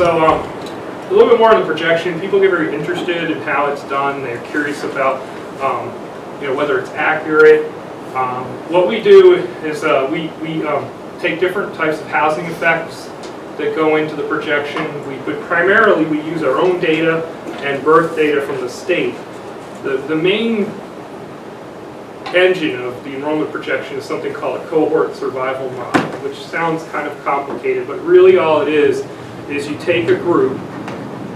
So a little bit more on the projection. People get very interested in how it's done. They're curious about whether it's accurate. What we do is we take different types of housing effects that go into the projection. Primarily we use our own data and birth data from the state. The main engine of the enrollment projection is something called a cohort survival model, which sounds kind of complicated, but really all it is you take a group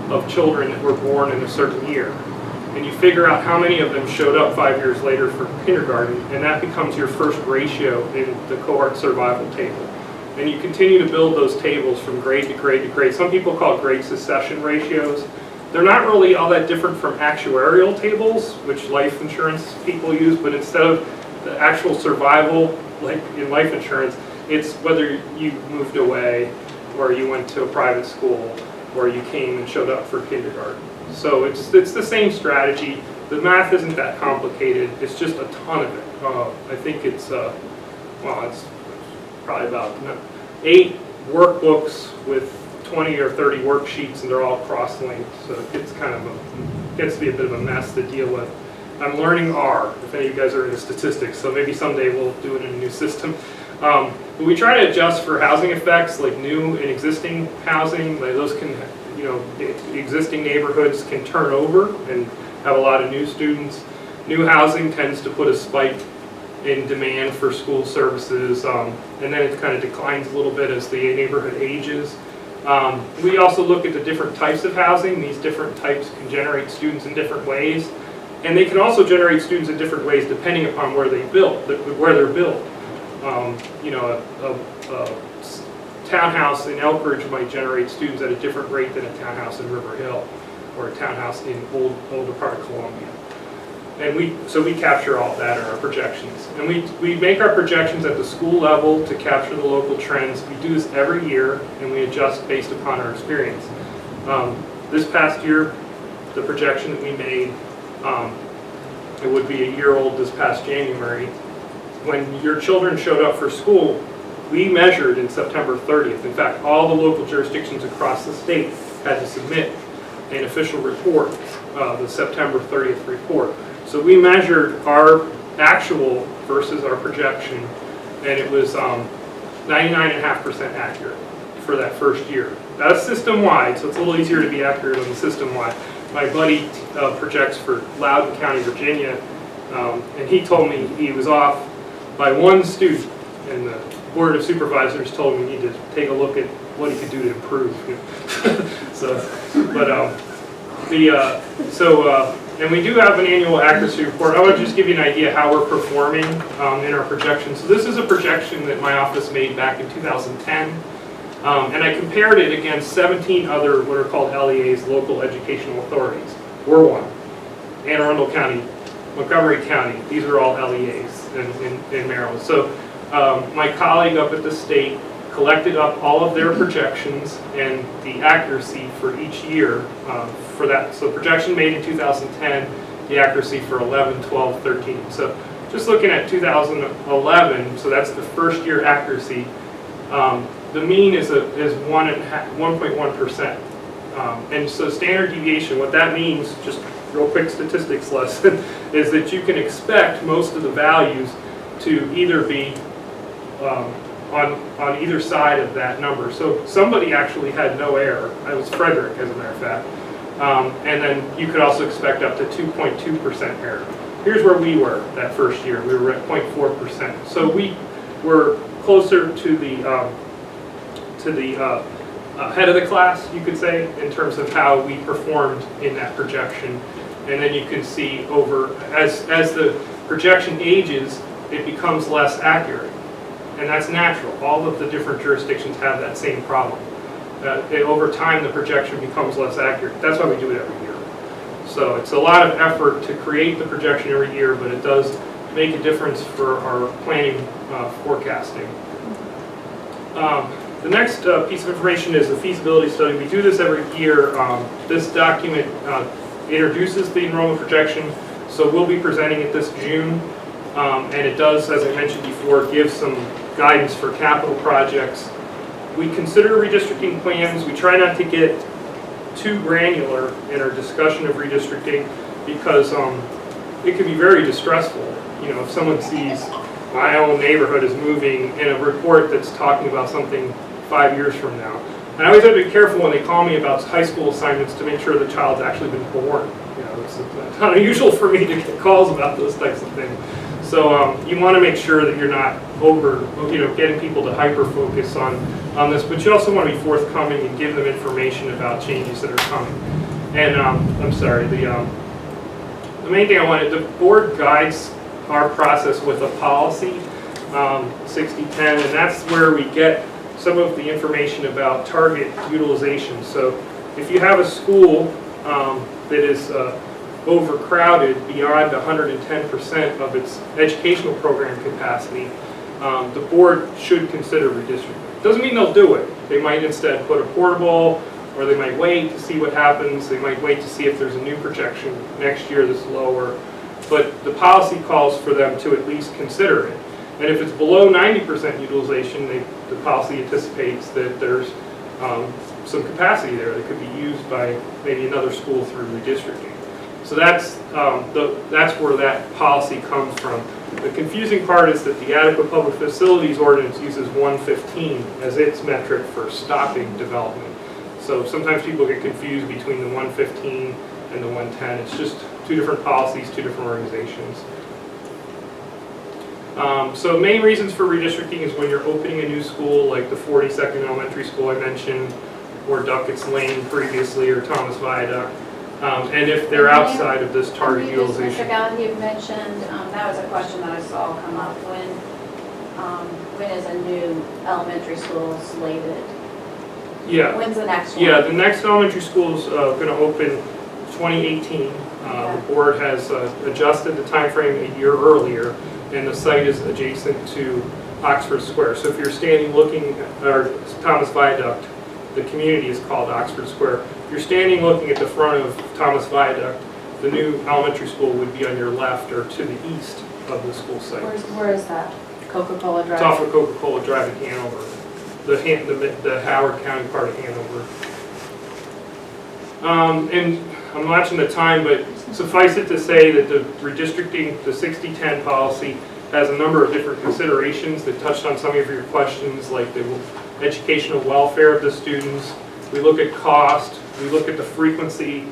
of children that were born in a certain year, and you figure out how many of them showed up 5 years later for kindergarten, and that becomes your first ratio in the cohort survival table. And you continue to build those tables from grade to grade to grade. Some people call it grade succession ratios. They're not really all that different from actuarial tables, which life insurance people use, but instead of the actual survival, like in life insurance, it's whether you moved away, or you went to a private school, or you came and showed up for kindergarten. So it's the same strategy. The math isn't that complicated. It's just a ton of it. I think it's it's probably about 8 workbooks with 20 or 30 worksheets, and they're all cross-linked, so it gets gets to be a bit of a mess to deal with. I'm learning R, if any of you guys are into statistics, so maybe someday we'll do it in a new system. But we try to adjust for housing effects, like new and existing housing. Like those can, existing neighborhoods can turn over and have a lot of new students. New housing tends to put a spike in demand for school services, and then it kind of declines a little bit as the neighborhood ages. We also look at the different types of housing. These different types can generate students in different ways, and they can also generate students in different ways depending upon where they're built. A townhouse in Elkridge might generate students at a different rate than a townhouse in River Hill, or a townhouse in older part of Columbia. And we capture all that in our projections. And we make our projections at the school level to capture the local trends. We do this every year, and we adjust based upon our experience. This past year, the projection that we made, it would be a year old this past January. When your children showed up for school, we measured in September 30th. In fact, all the local jurisdictions across the state had to submit an official report, the September 30th report. So we measured our actual versus our projection, and it was 99.5% accurate for that first year. That's system-wide, so it's a little easier to be accurate on the system-wide. My buddy projects for Loudoun County, Virginia, and he told me he was off by 1 student, and the Board of Supervisors told him we need to take a look at what he could do to improve. And we do have an annual accuracy report. I want to just give you an idea how we're performing in our projections. So this is a projection that my office made back in 2010, and I compared it against 17 other what are called LEAs, local educational authorities. We're one. Anne Arundel County, Montgomery County, these are all LEAs in Maryland. So my colleague up at the state collected up all of their projections and the accuracy for each year for that. So projection made in 2010, the accuracy for 11, 12, 13. So just looking at 2011, so that's the first year accuracy, the mean is 1.1%. And so standard deviation, what that means, just real quick statistics lesson, is that you can expect most of the values to either be on either side of that number. So somebody actually had no error. That was Frederick, as a matter of fact. And then you could also expect up to 2.2% error. Here's where we were that first year. We were at 0.4%. So we were closer to the head of the class, you could say, in terms of how we performed in that projection. And then you can see as the projection ages, it becomes less accurate. And that's natural. All of the different jurisdictions have that same problem. Over time, the projection becomes less accurate. That's why we do it every year. So it's a lot of effort to create the projection every year, but it does make a difference for our planning forecasting. The next piece of information is the feasibility study. We do this every year. This document introduces the enrollment projection, so we'll be presenting it this June. And it does, as I mentioned before, give some guidance for capital projects We consider redistricting plans. We try not to get too granular in our discussion of redistricting because it can be very distressful. You know, if someone sees my own neighborhood is moving in a report that's talking about something 5 years from now. And I always have to be careful when they call me about high school assignments to make sure the child's actually been born. You know, it's not unusual for me to get calls about those types of things. So you want to make sure that you're not getting people to hyper-focus on this, but you also want to be forthcoming and give them information about changes that are coming. And I'm sorry, the main thing I wanted, the board guides our process with a policy, 6010, and that's where we get some of the information about target utilization. So if you have a school that is overcrowded beyond 110% of its educational program capacity, the board should consider redistricting. Doesn't mean they'll do it. They might instead put a portable, or they might wait to see what happens. They might wait to see if there's a new projection next year that's lower. But the policy calls for them to at least consider it. And if it's below 90% utilization, the policy anticipates that there's some capacity there that could be used by maybe another school through redistricting. So that's where that policy comes from. The confusing part is that the Adequate Public Facilities Ordinance uses 115 as its metric for stopping development. So sometimes people get confused between the 115 and the 110. It's just two different policies, two different organizations. So main reasons for redistricting is when you're opening a new school, like the 42nd Elementary School I mentioned, or Duckett's Lane previously, or Thomas Viaduct, and if they're outside of this target utilization. Mr. Gallihue mentioned, that was a question that I saw come up, when is a new elementary school slated? Yeah. When's the next one? Yeah, the next elementary school is going to open 2018. The board has adjusted the time frame a year earlier, and the site is adjacent to Oxford Square. So if you're standing looking at Thomas Viaduct, the community is called Oxford Square. If you're standing looking at the front of Thomas Viaduct, the new elementary school would be on your left or to the east of the school site. Where is that? Coca-Cola Drive? It's off of Coca-Cola Drive in Hanover, the Howard County part of Hanover. And I'm watching the time, but suffice it to say that the redistricting, the 6010 policy, has a number of different considerations that touched on some of your questions, like the educational welfare of the students. We look at cost, we look at the frequency.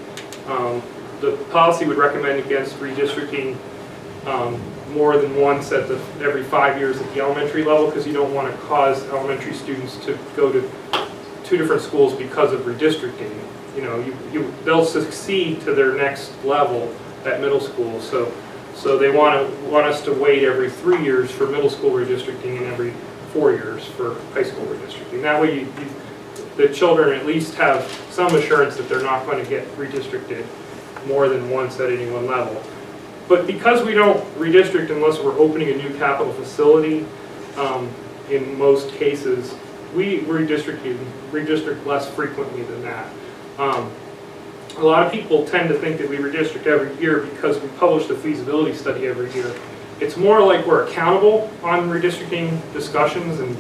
The policy would recommend against redistricting more than once at every 5 years at the elementary level, because you don't want to cause elementary students to go to two different schools because of redistricting. You know, they'll succeed to their next level at middle school. So they want us to wait every 3 years for middle school redistricting and every 4 years for high school redistricting. That way the children at least have some assurance that they're not going to get redistricted more than once at any one level. But because we don't redistrict unless we're opening a new capital facility, in most cases, we redistrict less frequently than that. A lot of people tend to think that we redistrict every year because we publish the feasibility study every year. It's more like we're accountable on redistricting discussions, and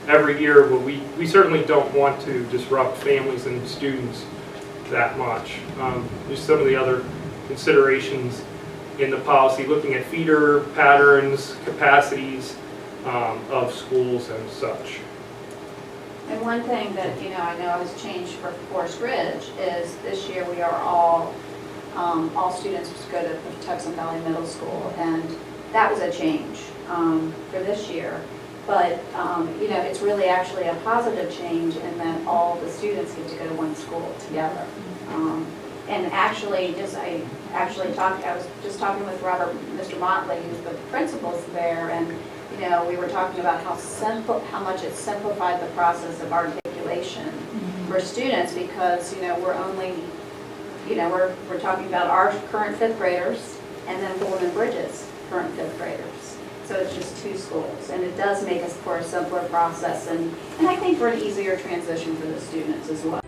every year, but we certainly don't want to disrupt families and students that much. There's some of the other considerations in the policy, looking at feeder patterns, capacities of schools and such. And one thing that, I know has changed for Forest Ridge is this year we are all students go to Tucson Valley Middle School, and that was a change for this year. But, it's really actually a positive change in that all the students get to go to one school together. And actually, I was just talking with Mr. Motley, who's the principals there, and we were talking about how much it simplified the process of articulation for students, because we're only, we're talking about our current fifth graders and then Golden Bridge's current fifth graders. So it's just two schools, and it does make us for a simpler process, and I think for an easier transition for the students as well.